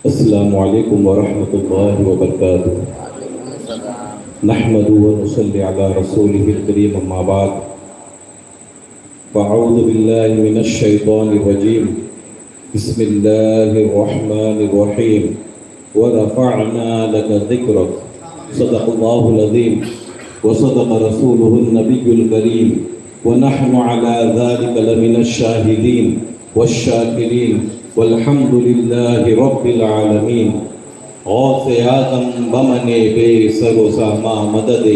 السلام علیکم ورحمۃ اللہ وبرکاتہ۔ نحمد ونصلی علی رسولہ الکریم، اما بعد فاعوذ باللہ من الشیطان الرجیم، بسم اللہ الرحمن الرحیم، ورفعنا لك ذکرک، صدق اللہ العظیم وصدق رسولہ النبی الکریم، ونحن علی ذلک لمن الشاہدین والشاکرین والحمد للہ رب العالمین۔ غوث اعظم بمن بے سر و ساما مدد،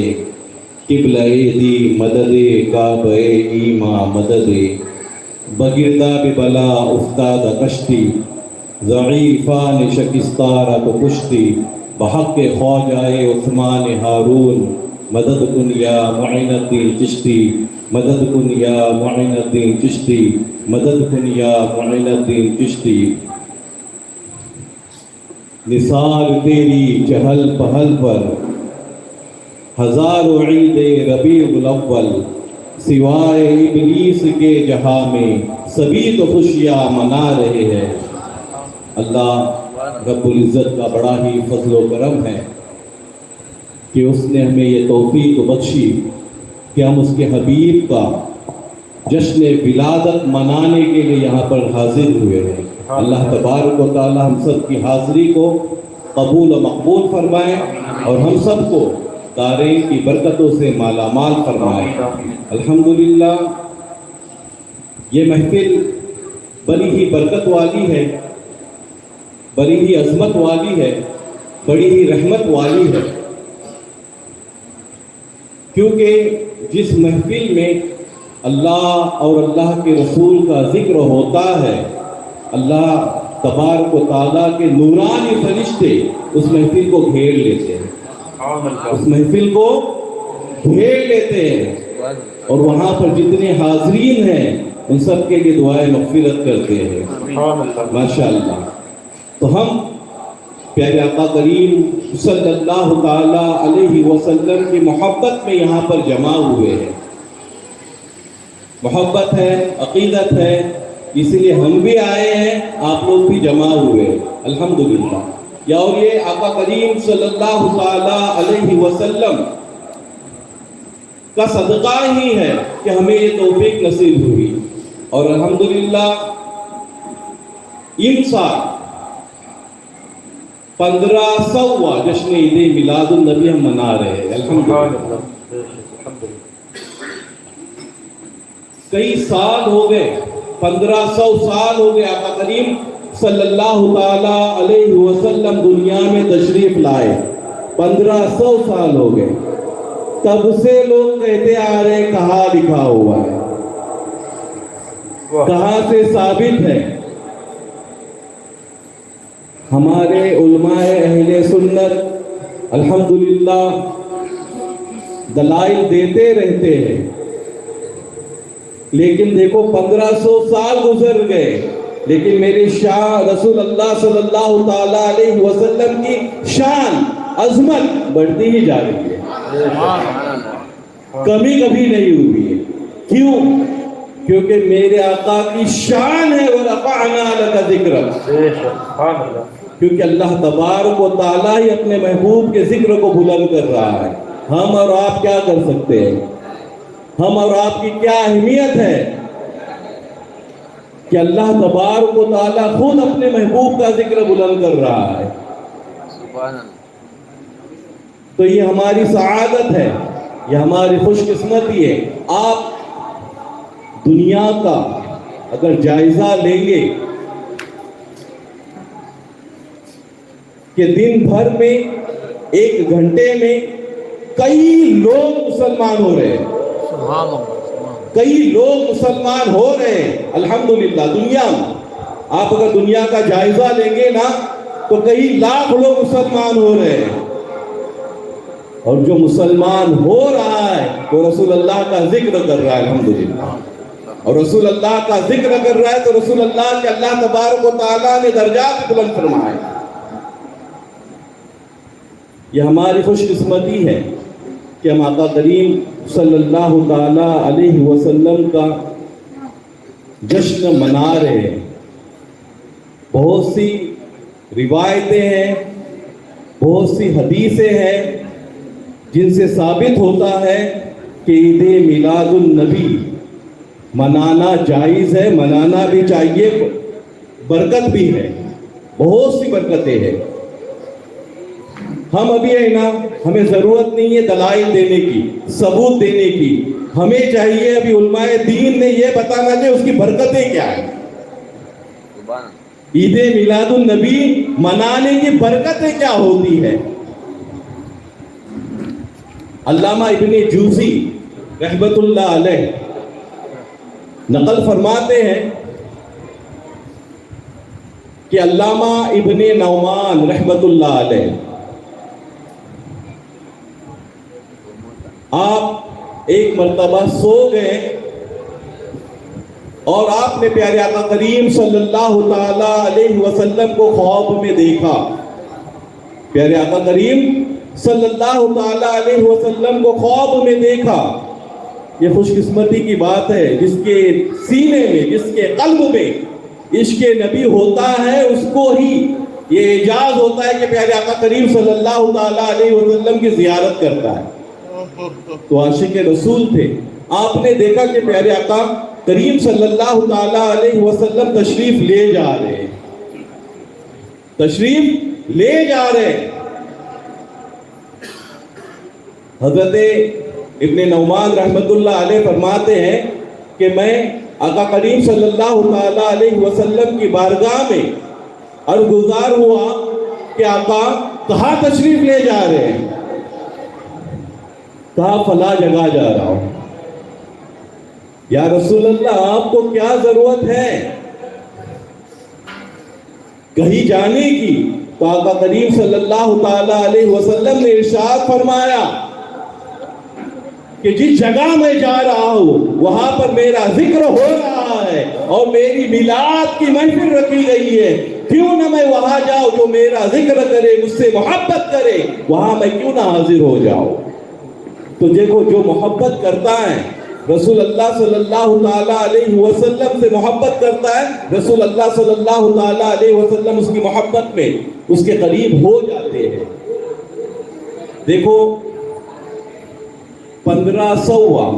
قبلہ دی مدد کعبہ ایما مدد، بگردہ ببلا افتاد کشتی، ضعیفان شکستارہ تو کشتی، بحق خواجہ عثمان ہارون، مدد کن یا معین الدین چشتی، مدد کن یا معین الدین چشتی، مدد کن یا معین الدین چشتی۔ نثار تیری چہل پہل پر ہزاروں عید ربیع الاول، سوائے ابلیس کے جہاں میں سبھی تو خوشیاں منا رہے ہیں۔ اللہ رب العزت کا بڑا ہی فضل و کرم ہے کہ اس نے ہمیں یہ توفیق بخشی کہ ہم اس کے حبیب کا جشن ولادت منانے کے لیے یہاں پر حاضر ہوئے ہیں۔ اللہ تبارک و تعالی ہم سب کی حاضری کو قبول و مقبول فرمائے اور ہم سب کو دارین کی برکتوں سے مالا مال فرمائے۔ الحمدللہ یہ محفل بڑی ہی برکت والی ہے، بڑی ہی عظمت والی ہے، بڑی ہی رحمت والی ہے، کیونکہ جس محفل میں اللہ اور اللہ کے رسول کا ذکر ہوتا ہے، اللہ تبارک و تعالیٰ کے نورانی فرشتے اس محفل کو گھیر لیتے ہیں، اس محفل کو گھیر لیتے ہیں، اور وہاں پر جتنے حاضرین ہیں ان سب کے لیے دعائیں مغفرت کرتے ہیں۔ ماشاءاللہ۔ تو ہم پیارے آقا کریم صلی اللہ تعالی علیہ وسلم کی محبت میں یہاں پر جمع ہوئے ہیں۔ محبت ہے، عقیدت ہے، اس لیے ہم بھی آئے ہیں، آپ لوگ بھی جمع ہوئے، الحمدللہ۔ یا اور یہ آقا کریم صلی اللہ تعالی علیہ وسلم کا صدقہ ہی ہے کہ ہمیں یہ توفیق نصیب ہوئی، اور الحمدللہ ان سال 1500واں جشن عید میلاد النبی ہم منا رہے ہیں، الحمدللہ۔ کئی سال ہو گئے، 1500 سال ہو گئے آقا کریم صلی اللہ تعالی علیہ وسلم دنیا میں تشریف لائے، 1500 سال ہو گئے۔ تب سے لوگ کہتے آ رہے ہیں کہاں لکھا ہوا ہے، کہاں سے ثابت ہے؟ ہمارے علماء اہل سنت الحمدللہ دلائل دیتے رہتے ہیں، لیکن دیکھو 1500 سال گزر گئے، لیکن میرے شاہ رسول اللہ صلی اللہ تعالی علیہ وسلم کی شان عظمت بڑھتی ہی جا رہی ہے، کمی کبھی نہیں ہوئی ہے۔ کیوں؟ کیونکہ میرے آقا کی شان ہے وَرَفَعْنَا لَكَ ذِكْرَكَ، کیونکہ اللہ تبارک و تعالیٰ ہی اپنے محبوب کے ذکر کو بلند کر رہا ہے۔ ہم اور آپ کیا کر سکتے ہیں؟ ہم اور آپ کی کیا اہمیت ہے کہ اللہ تبارک و تعالیٰ خود اپنے محبوب کا ذکر بلند کر رہا ہے۔ تو یہ ہماری سعادت ہے، یہ ہماری خوش قسمتی ہے۔ آپ دنیا کا اگر جائزہ لیں گے کہ دن بھر میں 1 گھنٹے میں کئی لوگ مسلمان ہو رہے ہیں، کئی لوگ مسلمان ہو رہے ہیں الحمدللہ دنیا میں۔ آپ اگر دنیا کا جائزہ لیں گے نا تو کئی لاکھ لوگ مسلمان ہو رہے ہیں، اور جو مسلمان ہو رہا ہے وہ رسول اللہ کا ذکر کر رہا ہے الحمدللہ، اور رسول اللہ کا ذکر کر رہا ہے تو رسول اللہ کے اللہ تبارک و تعالیٰ نے درجات بلند فرمائے۔ یہ ہماری خوش قسمتی ہے کہ ہم آقا کریم صلی اللہ تعالی علیہ وسلم کا جشن منا رہے ہیں۔ بہت سی روایتیں ہیں، بہت سی حدیثیں ہیں جن سے ثابت ہوتا ہے کہ عید میلاد النبی منانا جائز ہے، منانا بھی چاہیے، برکت بھی ہے، بہت سی برکتیں ہیں۔ ہم ابھی ہے نا، ہمیں ضرورت نہیں ہے دلائل دینے کی، ثبوت دینے کی، ہمیں چاہیے ابھی علماء دین نے یہ بتانا کہ اس کی برکتیں کیا ہیں۔ عید میلاد النبی منانے کی برکتیں کیا ہوتی ہے؟ علامہ ابن جوزی رحمت اللہ علیہ نقل فرماتے ہیں کہ علامہ ابن نعمان رحمت اللہ علیہ آپ ایک مرتبہ سو گئے اور آپ نے پیارے آقا کریم صلی اللہ تعالی علیہ وسلم کو خواب میں دیکھا۔ پیارے آقا کریم صلی اللہ تعالی علیہ وسلم کو خواب میں دیکھا۔ یہ خوش قسمتی کی بات ہے جس کے سینے میں، جس کے قلب میں عشق نبی ہوتا ہے، اس کو ہی یہ اعجاز ہوتا ہے کہ پیارے آقا کریم صلی اللہ تعالی علیہ وسلم کی زیارت کرتا ہے۔ تو عاشق رسول تھے، آپ نے دیکھا کہ پیارے آقا کریم صلی اللہ تعالی علیہ وسلم تشریف لے جا رہے ہیں، تشریف لے جا رہے ہیں۔ حضرت ابن نعمان رحمت اللہ علیہ فرماتے ہیں کہ میں آقا کریم صلی اللہ تعالی علیہ وسلم کی بارگاہ میں عرضگزار ہوا کہ آقا کہاں تشریف لے جا رہے ہیں؟ کہا فلاں جگہ جا رہا ہوں۔ یا رسول اللہ آپ کو کیا ضرورت ہے کہیں جانے کی؟ تو آقا کریم صلی اللہ تعالی علیہ وسلم نے ارشاد فرمایا کہ جس جگہ میں جا رہا ہوں وہاں پر میرا ذکر ہو رہا ہے اور میری میلاد کی محفل رکھی گئی ہے، کیوں نہ میں وہاں جاؤں جو میرا ذکر کرے، مجھ سے محبت کرے، وہاں میں کیوں نہ حاضر ہو جاؤں۔ تو دیکھو جو محبت کرتا ہے رسول اللہ صلی اللہ تعالی علیہ وسلم سے محبت کرتا ہے، رسول اللہ صلی اللہ تعالی علیہ وسلم اس کی محبت میں اس کے قریب ہو جاتے ہیں۔ دیکھو 1500واں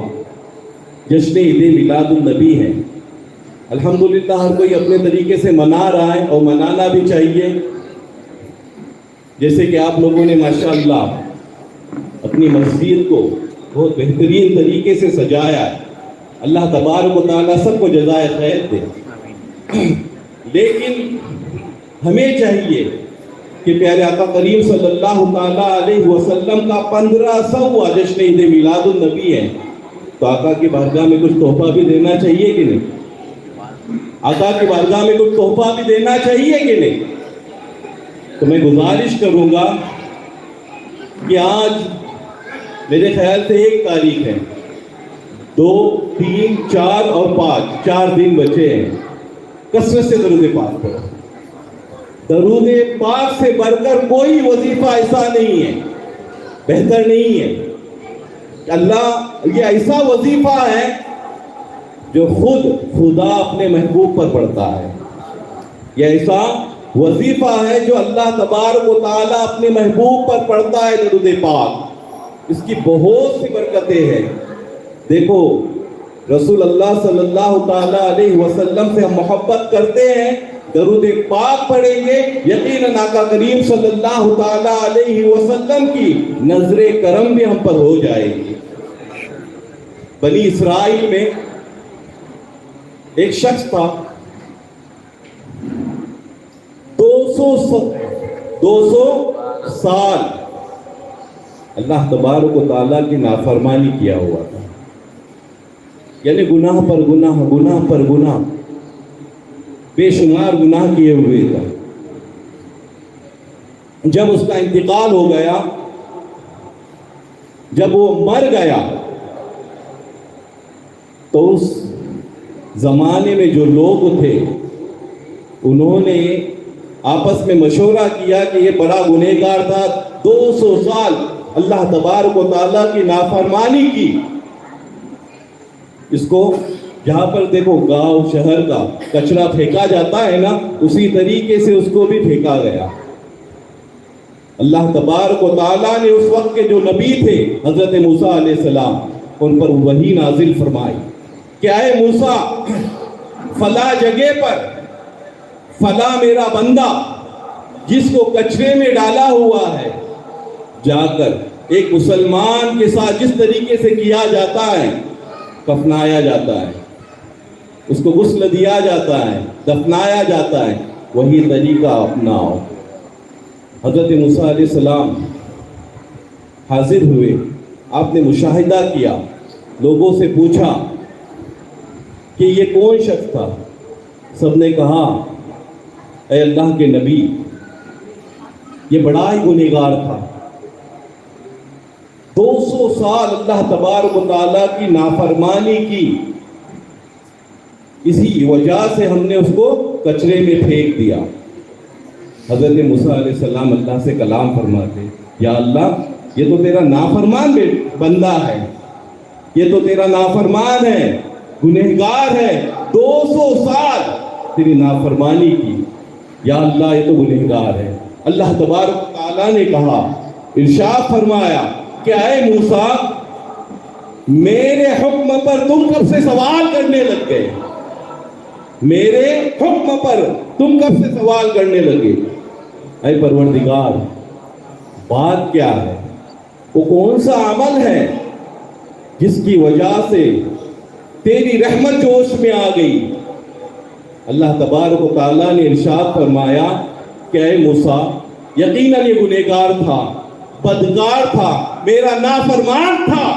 جشن عید میلاد النبی ہے، الحمدللہ ہر کوئی اپنے طریقے سے منا رہا ہے اور منانا بھی چاہیے۔ جیسے کہ آپ لوگوں نے ماشاءاللہ اپنی مسجد کو بہت بہترین طریقے سے سجایا ہے، اللہ تبارک و تعالیٰ سب کو جزائے خیر دے۔ لیکن ہمیں چاہیے کہ پیارے آقا کریم صلی اللہ تعالیٰ علیہ وسلم کا 1500واں جشن عید میلاد النبی ہے، تو آقا کی بارگاہ میں کچھ تحفہ بھی دینا چاہیے کہ نہیں؟ آقا کی بارگاہ میں کچھ تحفہ بھی دینا چاہیے کہ نہیں؟ تو میں گزارش کروں گا کہ آج میرے خیال سے 1 تاریخ ہے، 2، 3، 4 اور 5، 4 دن بچے ہیں۔ کثرت سے درود پاک پڑھو۔ درود پاک سے بڑھ کر کوئی وظیفہ ایسا نہیں ہے، بہتر نہیں ہے۔ اللہ یہ ایسا وظیفہ ہے جو خود خدا اپنے محبوب پر پڑھتا ہے، یہ ایسا وظیفہ ہے جو اللہ تبارک و تعالیٰ اپنے محبوب پر پڑھتا ہے، درود پاک۔ اس کی بہت سی برکتیں ہیں۔ دیکھو رسول اللہ صلی اللہ تعالی علیہ وسلم سے ہم محبت کرتے ہیں، درود پاک پڑھیں گے، یقیناً آقا کریم صلی اللہ تعالی علیہ وسلم کی نظر کرم بھی ہم پر ہو جائے گی۔ بنی اسرائیل میں ایک شخص تھا، 200 سال اللہ تبارک و تعالیٰ کی نافرمانی کیا ہوا تھا، یعنی گناہ پر گناہ، گناہ پر گناہ، بے شمار گناہ کیے ہوئے تھا۔ جب اس کا انتقال ہو گیا، جب وہ مر گیا، تو اس زمانے میں جو لوگ تھے انہوں نے آپس میں مشورہ کیا کہ یہ بڑا گنہگار تھا، 200 سال اللہ تبارک و تعالیٰ کی نافرمانی کی، اس کو جہاں پر دیکھو گاؤں شہر کا کچرا پھینکا جاتا ہے نا، اسی طریقے سے اس کو بھی پھینکا گیا۔ اللہ تبارک و تعالیٰ نے اس وقت کے جو نبی تھے حضرت موسیٰ علیہ السلام، ان پر وحی نازل فرمائی کہ اے موسیٰ، فلاں جگہ پر فلاں میرا بندہ جس کو کچرے میں ڈالا ہوا ہے، جا کر ایک مسلمان کے ساتھ جس طریقے سے کیا جاتا ہے، کفنایا جاتا ہے، اس کو غسل دیا جاتا ہے، دفنایا جاتا ہے، وہی طریقہ اپناؤ۔ حضرت موسیٰ علیہ السلام حاضر ہوئے، آپ نے مشاہدہ کیا، لوگوں سے پوچھا کہ یہ کون شخص تھا؟ سب نے کہا اے اللہ کے نبی، یہ بڑا ہی گنہگار تھا، 200 سال اللہ تبارک و تعالیٰ کی نافرمانی کی، اسی وجہ سے ہم نے اس کو کچرے میں پھینک دیا۔ حضرت موسیٰ علیہ السلام اللہ سے کلام فرماتے، یا اللہ، یہ تو تیرا نافرمان بندہ ہے، یہ تو تیرا نافرمان ہے، گنہگار ہے، 200 سال تیری نافرمانی کی، یا اللہ یہ تو گنہگار ہے۔ اللہ تبارک و تعالیٰ نے کہا، ارشاد فرمایا کہ اے موسیٰ، میرے حکم پر تم کب سے سوال کرنے لگ گئے؟ میرے حکم پر تم کب سے سوال کرنے لگے؟ اے پروردگار، بات کیا ہے؟ وہ کون سا عمل ہے جس کی وجہ سے تیری رحمت جوش میں آ گئی؟ اللہ تبارک و تعالیٰ نے ارشاد فرمایا کہ اے موسیٰ، یقیناً یہ گنہگار تھا، بدکار تھا، میرا نافرمان تھا،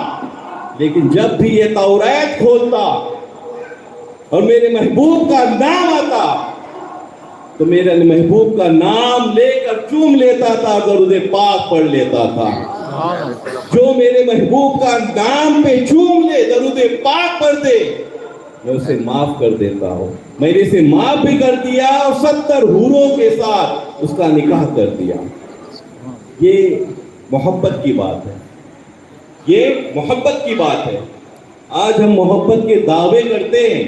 لیکن جب بھی یہ توریت کھولتا اور میرے محبوب کا نام آتا تو میرے محبوب کا نام لے کر چوم لیتا تھا، درود پاک پڑھ لیتا تھا۔ جو میرے محبوب کا نام پہ چوم لے، درود پاک پڑھ دے، میں اسے معاف کر دیتا ہوں۔ میں نے اسے معاف بھی کر دیا اور 70 حوروں کے ساتھ اس کا نکاح کر دیا۔ یہ محبت کی بات ہے، یہ محبت کی بات ہے۔ آج ہم محبت کے دعوے کرتے ہیں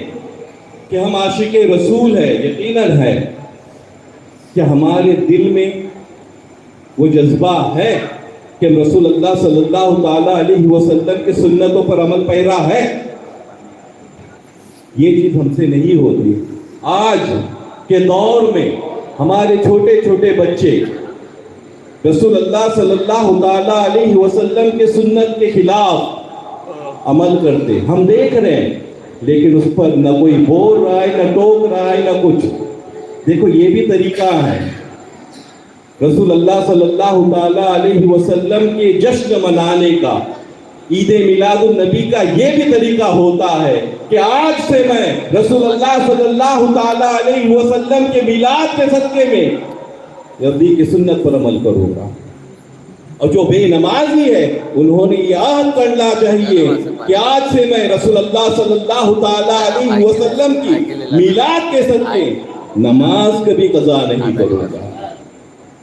کہ ہم عاشق رسول ہیں، یقیناً ہے کہ ہمارے دل میں وہ جذبہ ہے کہ ہم رسول اللہ صلی اللہ تعالیٰ علیہ وسلم کے سنتوں پر عمل پیرا ہے۔ یہ چیز ہم سے نہیں ہوتی۔ آج کے دور میں ہمارے چھوٹے چھوٹے بچے رسول اللہ صلی اللہ تعالیٰ علیہ وسلم کے سنت کے خلاف عمل کرتے ہم دیکھ رہے ہیں، لیکن اس پر نہ کوئی بول رہا ہے، نہ ٹوک رہا ہے، نہ کچھ۔ دیکھو یہ بھی طریقہ ہے، رسول اللہ صلی اللہ تعالیٰ علیہ وسلم کے جشن منانے کا، عید میلاد النبی کا یہ بھی طریقہ ہوتا ہے کہ آج سے میں رسول اللہ صلی اللہ تعالیٰ علیہ وسلم کے میلاد کے صدقے میں نبی کی سنت پر عمل کروں گا۔ اور جو بے نمازی ہے انہوں نے یہ عہد کرنا چاہیے کہ آج سے میں رسول اللہ صلی اللہ تعالیٰ علیہ وسلم کی میلاد کے صدقے نماز کبھی قضا نہیں کروں گا،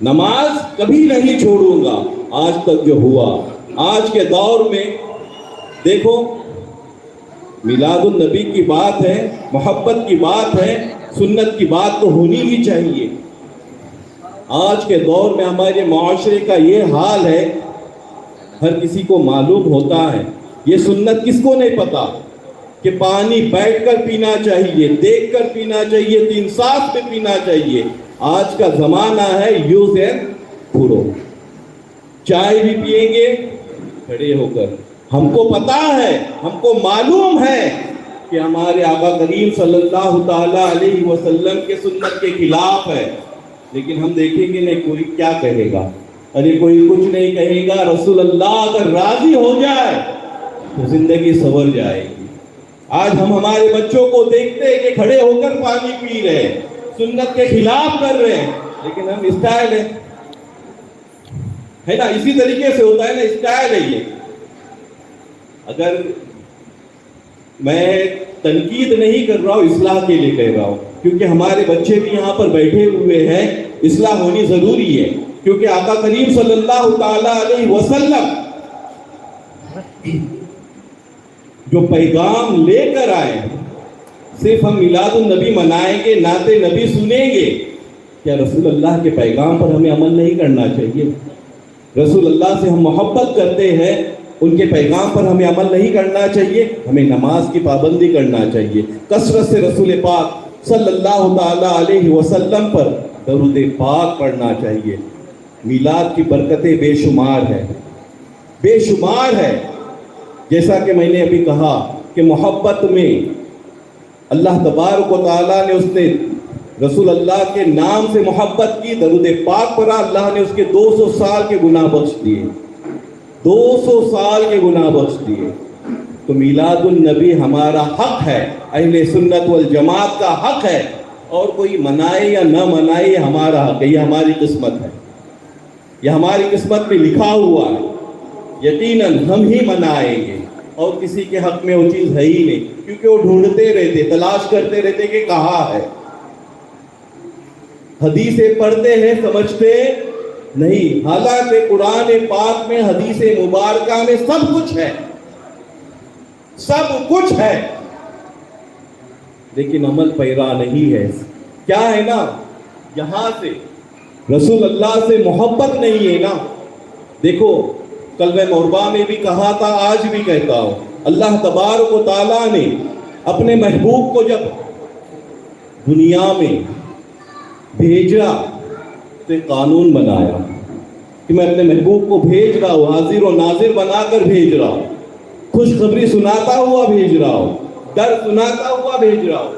نماز کبھی نہیں چھوڑوں گا۔ آج تک جو ہوا، آج کے دور میں دیکھو میلاد النبی کی بات ہے، محبت کی بات ہے، سنت کی بات تو ہونی ہی چاہیے۔ آج کے دور میں ہمارے معاشرے کا یہ حال ہے، ہر کسی کو معلوم ہوتا ہے یہ سنت کس کو نہیں پتا کہ پانی بیٹھ کر پینا چاہیے، دیکھ کر پینا چاہیے، 3 سانس میں پینا چاہیے۔ آج کا زمانہ ہے یوز اینڈ تھرو، چائے بھی پیئیں گے کھڑے ہو کر۔ ہم کو پتا ہے، ہم کو معلوم ہے کہ ہمارے آقا کریم صلی اللہ تعالیٰ علیہ وسلم کے سنت کے خلاف ہے، لیکن ہم دیکھیں گے نہیں کوئی کیا کہے گا، ارے کوئی کچھ نہیں کہے گا، رسول اللہ اگر راضی ہو جائے تو زندگی سنور جائے گی۔ آج ہم ہمارے بچوں کو دیکھتے ہیں کہ کھڑے ہو کر پانی پی رہے ہیں، سنت کے خلاف کر رہے ہیں، لیکن ہم اسٹائل ہے نا، اسی طریقے سے ہوتا ہے نا، اسٹائل ہے یہ۔ اگر میں تنقید نہیں کر رہا ہوں، اصلاح کے لیے کہہ رہا ہوں، کیونکہ ہمارے بچے بھی یہاں پر بیٹھے ہوئے ہیں، اصلاح ہونی ضروری ہے، کیونکہ آقا کریم صلی اللہ تعالیٰ علیہ وسلم جو پیغام لے کر آئے صرف ہم میلاد النبی منائیں گے، نعت نبی سنیں گے، کیا رسول اللہ کے پیغام پر ہمیں عمل نہیں کرنا چاہیے؟ رسول اللہ سے ہم محبت کرتے ہیں، ان کے پیغام پر ہمیں عمل نہیں کرنا چاہیے؟ ہمیں نماز کی پابندی کرنا چاہیے، کثرت سے رسول پاک صلی اللہ تعالی علیہ وسلم پر درود پاک پڑھنا چاہیے۔ میلاد کی برکتیں بے شمار ہے، بے شمار ہے۔ جیسا کہ میں نے ابھی کہا کہ محبت میں اللہ تبارک و تعالیٰ نے اس نے رسول اللہ کے نام سے محبت کی، درود پاک پڑھا، اللہ نے اس کے 200 سال کے گناہ بخش دیے، 200 سال کے گناہ بخش دیے۔ تو میلاد النبی ہمارا حق ہے، اہل سنت والجماعت کا حق ہے، اور کوئی منائے یا نہ منائے یہ ہمارا حق ہے، یہ ہماری قسمت ہے، یہ ہماری قسمت میں لکھا ہوا ہے۔ یقیناً ہم ہی منائیں گے، اور کسی کے حق میں وہ چیز ہے ہی نہیں، کیونکہ وہ ڈھونڈتے رہتے، تلاش کرتے رہتے کہ کہاں ہے۔ حدیثیں پڑھتے ہیں، سمجھتے نہیں، حالانکہ قرآن پاک میں حدیث مبارکہ میں سب کچھ ہے، سب کچھ ہے، لیکن عمل پیرا نہیں ہے۔ کیا ہے نا، یہاں سے رسول اللہ سے محبت نہیں ہے نا۔ دیکھو کلمہ مربع میں بھی کہا تھا، آج بھی کہتا ہوں، اللہ تبارک و تعالیٰ نے اپنے محبوب کو جب دنیا میں بھیجا تو قانون بنایا کہ میں اپنے محبوب کو بھیج رہا ہوں، حاضر و ناظر بنا کر بھیج رہا ہوں، خوشخبری سناتا ہوا بھیج رہا ہوں، ڈر سناتا ہوا بھیج رہا ہوں۔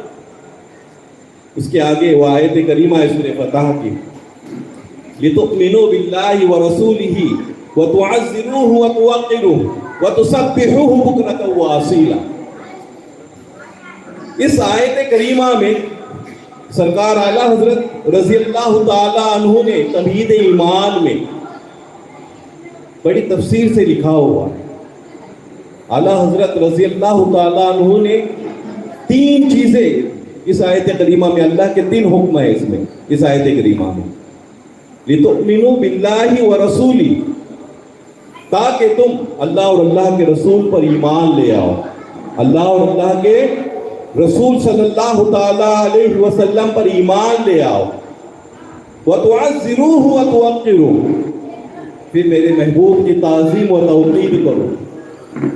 اس کے آگے وہ آیت کریمہ ہے سورہ فتح کی، لِتُؤْمِنُوا بِاللَّهِ وَرَسُولِهِ وَتُعَزِّرُوهُ وَتُوَقِّرُوهُ وَتُسَبِّحُوهُ بُكْرَةً وَأَصِيلًا۔ اس آیت کریمہ میں سرکار اعلیٰ حضرت رضی اللہ تعالی عنہ نے تمہید ایمان میں بڑی تفصیل سے لکھا ہوا ہے۔ اعلیٰ حضرت رضی اللہ تعالی عنہ نے 3 چیزیں اس آیت کریمہ میں، اللہ کے 3 حکم ہے اس میں، اس آیت کریمہ میں، لِتُؤْمِنُوا بِاللَّهِ وَرَسُولِهِ، تاکہ تم اللہ اور اللہ کے رسول پر ایمان لے آؤ، اللہ اور اللہ کے رسول صلی اللہ تعالی علیہ وسلم پر ایمان لے آؤ، وَتُعَزِّرُوهُ وَتُوَقِّرُوهُ، پھر میرے محبوب کی تعظیم و توقیر کرو،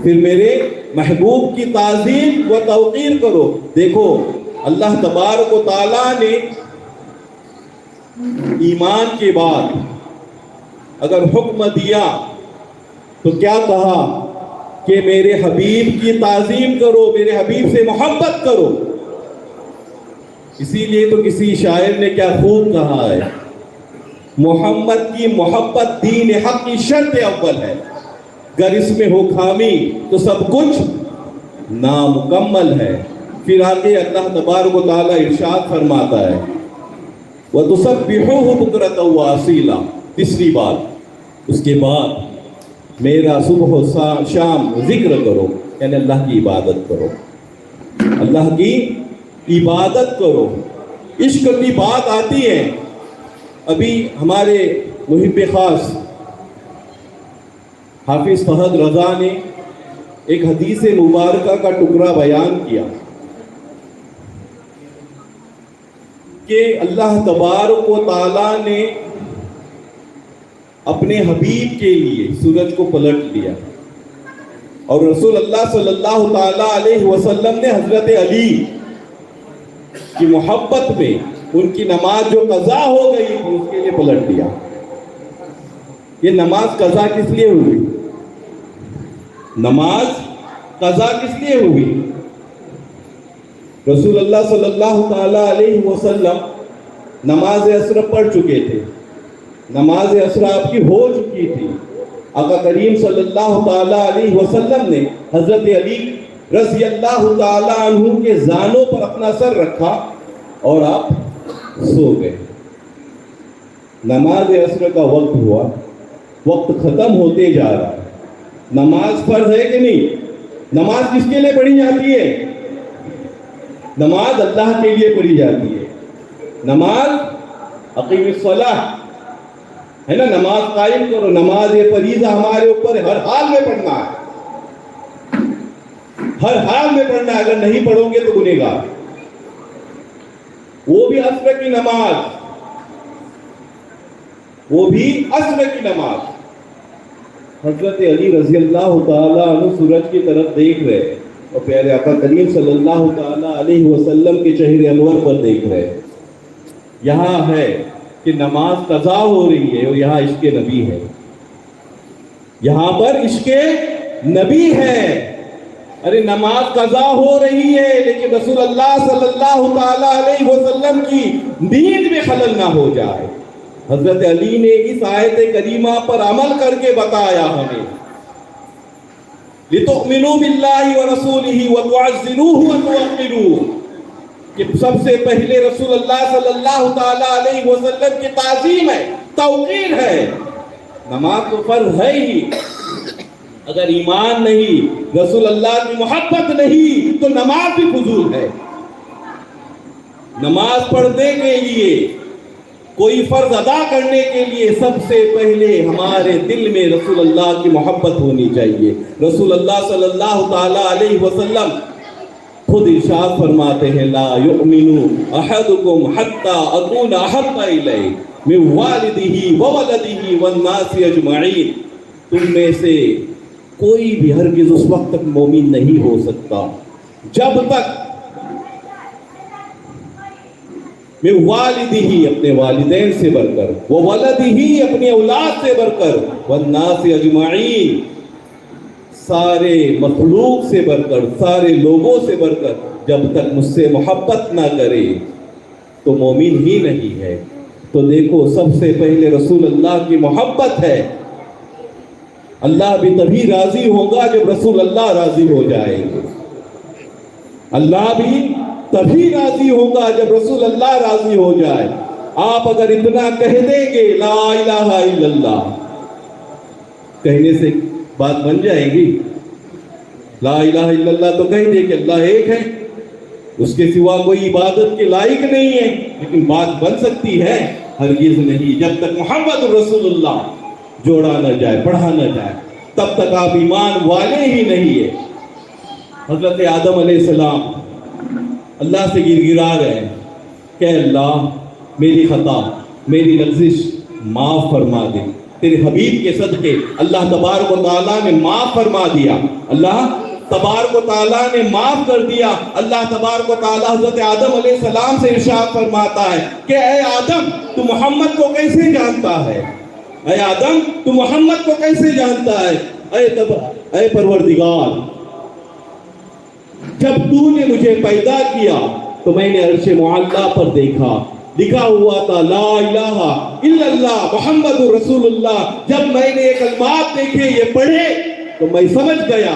پھر میرے محبوب کی تعظیم و توقیر کرو۔ دیکھو اللہ تبارک و تعالیٰ نے ایمان کے بعد اگر حکم دیا تو کیا کہا کہ میرے حبیب کی تعظیم کرو، میرے حبیب سے محبت کرو۔ اسی لیے تو کسی شاعر نے کیا خوب کہا ہے، محمد کی محبت دین حق کی شرط اول ہے، گر اس میں ہو خامی تو سب کچھ نامکمل ہے۔ پھر آگے اللہ تبارک و تعالیٰ ارشاد فرماتا ہے، وَتُسَبِّحُوهُ بُكْرَةً وَأَصِيلًا، تیسری بات، اس کے بعد میرا صبح و شام ذکر کرو، یعنی اللہ کی عبادت کرو، اللہ کی عبادت کرو۔ عشق کی بات آتی ہے، ابھی ہمارے محب خاص حافظ فہد رضا نے ایک حدیث مبارکہ کا ٹکڑا بیان کیا کہ اللہ تبارک و تعالیٰ نے اپنے حبیب کے لیے سورج کو پلٹ دیا، اور رسول اللہ صلی اللہ تعالی علیہ وسلم نے حضرت علی کی محبت میں ان کی نماز جو قضا ہو گئی تھی اس کے لیے پلٹ دیا۔ یہ نماز قضا کس لیے ہوئی؟ نماز قضا کس لیے ہوئی؟ رسول اللہ صلی اللہ تعالی علیہ وسلم نماز عصر پڑھ چکے تھے، نماز عصر آپ کی ہو چکی تھی، آقا کریم صلی اللہ تعالی علیہ وسلم نے حضرت علی رضی اللہ تعالی عنہ کے زانوں پر اپنا سر رکھا اور آپ سو گئے۔ نماز عصر کا وقت ہوا، وقت ختم ہوتے جا رہا ہے۔ نماز فرض ہے کہ نہیں؟ نماز کس کے لیے پڑھی جاتی ہے؟ نماز اللہ کے لیے پڑھی جاتی ہے۔ نماز اقیم الصلاۃ ہے نا، نماز قائم کرو، نماز فریضہ ہمارے اوپر ہر حال میں پڑھنا ہے، ہر حال میں پڑھنا ہے، اگر نہیں پڑھو گے تو گنہگار۔ وہ بھی عصر کی نماز، وہ بھی عصر کی نماز۔ حضرت علی رضی اللہ تعالیٰ عنہ سورج کی طرف دیکھ رہے اور پیارے آقا کریم صلی اللہ تعالیٰ علیہ وسلم کے چہرے انور پر دیکھ رہے۔ یہاں ہے کہ نماز قضا ہو رہی ہے اور یہاں عشق نبی ہے، یہاں پر عشق نبی ہے۔ ارے نماز قضا ہو رہی ہے لیکن رسول اللہ صلی اللہ تعالیٰ علیہ وسلم کی نیند میں خلل نہ ہو جائے۔ حضرت علی نے اس آیت کریمہ پر عمل کر کے بتایا ہمیں، لِتُؤْمِنُوا بِاللَّهِ وَرَسُولِهِ وَتُعَزِّرُوهُ وَتُوَقِّرُوهُ، کہ سب سے پہلے رسول اللہ صلی اللہ تعالیٰ علیہ وسلم کی تعظیم ہے، توقیر ہے۔ نماز تو فرض ہے ہی، اگر ایمان نہیں، رسول اللہ کی محبت نہیں تو نماز بھی فضول ہے۔ نماز پڑھنے کے لیے، کوئی فرض ادا کرنے کے لیے سب سے پہلے ہمارے دل میں رسول اللہ کی محبت ہونی چاہیے۔ رسول اللہ صلی اللہ تعالیٰ علیہ وسلم خود ارشاد فرماتے ہیں، لا یؤمن احدکم حتی اکون احب الیہ من والدہ وولدہ والناس اجمعین، تم میں سے کوئی بھی ہرگز اس وقت تک مومن نہیں ہو سکتا جب تک میں والدہ اپنے والدین سے بڑھ کر، وہ ولدہ اپنی اولاد سے بڑھ کر، والناس اجمعین سارے مخلوق سے بڑھ کر، سارے لوگوں سے بڑھ کر جب تک مجھ سے محبت نہ کرے تو مومن ہی نہیں ہے۔ تو دیکھو سب سے پہلے رسول اللہ کی محبت ہے۔ اللہ بھی تبھی راضی ہوگا جب رسول اللہ راضی ہو جائیں گے، اللہ بھی تبھی راضی ہوگا جب رسول اللہ راضی ہو جائے۔ آپ اگر اتنا کہہ دیں گے لا الہ الا اللہ، کہنے سے بات بن جائے گی؟ لا الہ الا اللہ تو کہہ دے کہ اللہ ایک ہے، اس کے سوا کوئی عبادت کے لائق نہیں ہے، لیکن بات بن سکتی ہے؟ ہرگز نہیں۔ جب تک محمد رسول اللہ جوڑا نہ جائے، پڑھا نہ جائے، تب تک آپ ایمان والے ہی نہیں ہیں۔ حضرت آدم علیہ السلام اللہ سے گر گرا رہے ہیں کہ اللہ میری خطا، میری لغزش معاف فرما دے، تیرے حبیب کے صدقے اللہ تبارک و تعالیٰ نے معاف فرما دیا، اللہ تبارک و تعالیٰ نے معاف کر دیا۔ اللہ تبارک و تعالیٰ حضرت آدم علیہ السلام سے ارشاد فرماتا ہے کہ اے آدم تو محمد کو کیسے جانتا ہے؟ اے آدم تو محمد کو کیسے جانتا ہے؟ اے پروردگار، جب تو نے مجھے پیدا کیا تو میں نے عرش معلیٰ پر دیکھا، لکھا ہوا تھا لا الہ الا اللہ محمد رسول اللہ۔ جب میں نے یہ کلمات دیکھے، یہ پڑھے، تو میں سمجھ گیا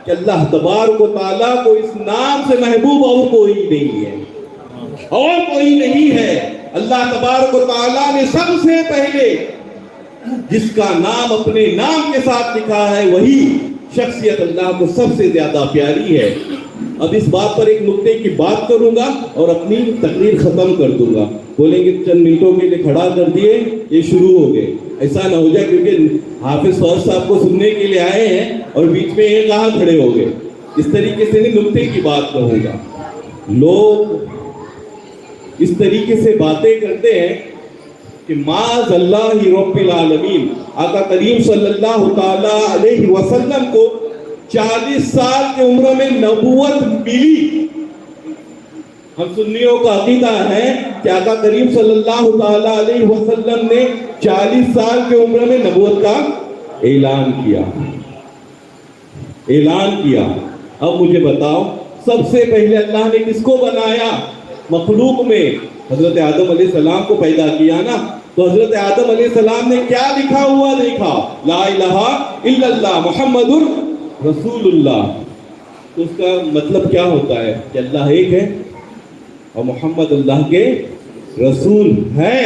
کہ اللہ تبارک و تعالیٰ کو اس نام سے محبوب اور کوئی نہیں ہے، اور کوئی نہیں ہے۔ اللہ تبارک و تعالیٰ نے سب سے پہلے جس کا نام اپنے نام کے ساتھ لکھا ہے، وہی شخصیت اللہ کو سب سے زیادہ پیاری ہے۔ اب اس بات پر ایک نکتے کی بات کروں گا اور اپنی تقریر ختم کر دوں گا۔ بولیں گے چند منٹوں کے لیے کھڑا کر دیے، یہ شروع ہو گئے، ایسا نہ ہو جائے کیونکہ حافظ فوز صاحب کو سننے کے لیے آئے ہیں اور بیچ میں یہ کہاں کھڑے ہو گئے۔ اس طریقے سے نہیں، نکتے کی بات کہوں گا۔ لوگ اس طریقے سے باتیں کرتے ہیں کہ معاذ اللہ رب العالمین، آقا کریم صلی اللہ تعالیٰ علیہ وسلم کو 40 سال کی عمر میں نبوت ملی۔ ہم سنیوں کا عقیدہ ہے کہ آقا کریم صلی اللہ تعالیٰ علیہ وسلم نے 40 سال کی عمر میں نبوت کا اعلان کیا۔ اب مجھے بتاؤ، سب سے پہلے اللہ نے کس کو بنایا؟ مخلوق میں حضرت آدم علیہ السلام کو پیدا کیا نا، تو حضرت آدم علیہ السلام نے کیا لکھا ہوا دیکھا؟ لا الہ الا اللہ محمد رسول اللہ۔ تو اس کا مطلب کیا ہوتا ہے کہ اللہ ایک ہے اور محمد اللہ کے رسول ہے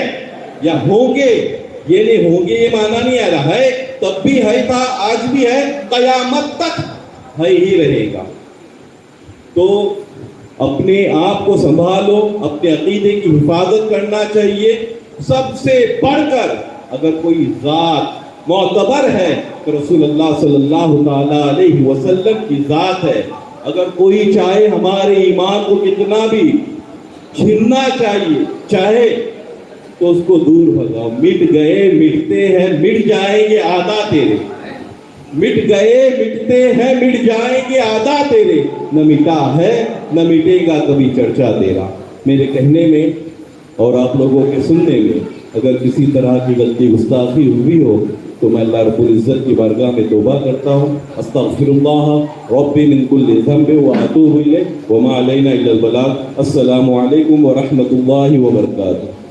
یا ہوں گے؟ یہ نہیں ہوں گے، یہ معنی نہیں آ رہا ہے، تب بھی ہے تھا، آج بھی ہے، قیامت تک ہے ہی رہے گا۔ تو اپنے آپ کو سنبھالو، اپنے عقیدے کی حفاظت کرنا چاہیے۔ سب سے بڑھ کر اگر کوئی ذات معتبر ہے تو رسول اللہ صلی اللہ تعالیٰ علیہ وسلم کی ذات ہے۔ اگر کوئی چاہے ہمارے ایمان کو کتنا بھی چھننا چاہیے، چاہے تو اس کو دور بھگاؤ۔ مٹ گئے مٹتے ہیں مٹ جائیں گے آدھا تیرے، مٹ گئے مٹتے ہیں مٹ جائیں گے آدھا تیرے، نہ مٹا ہے نہ مٹے گا کبھی چرچا تیرا۔ میرے کہنے میں اور آپ لوگوں کے سننے میں اگر کسی طرح کی غلطی گستاخی ہوئی ہو تو میں اللہ رب العزت کی بارگاہ میں توبہ کرتا ہوں۔ استغفر اللہ ربی من کل ذنب واتوب الیہ وما علینا الا البلاغ۔ السلام علیکم ورحمۃ اللہ وبرکاتہ۔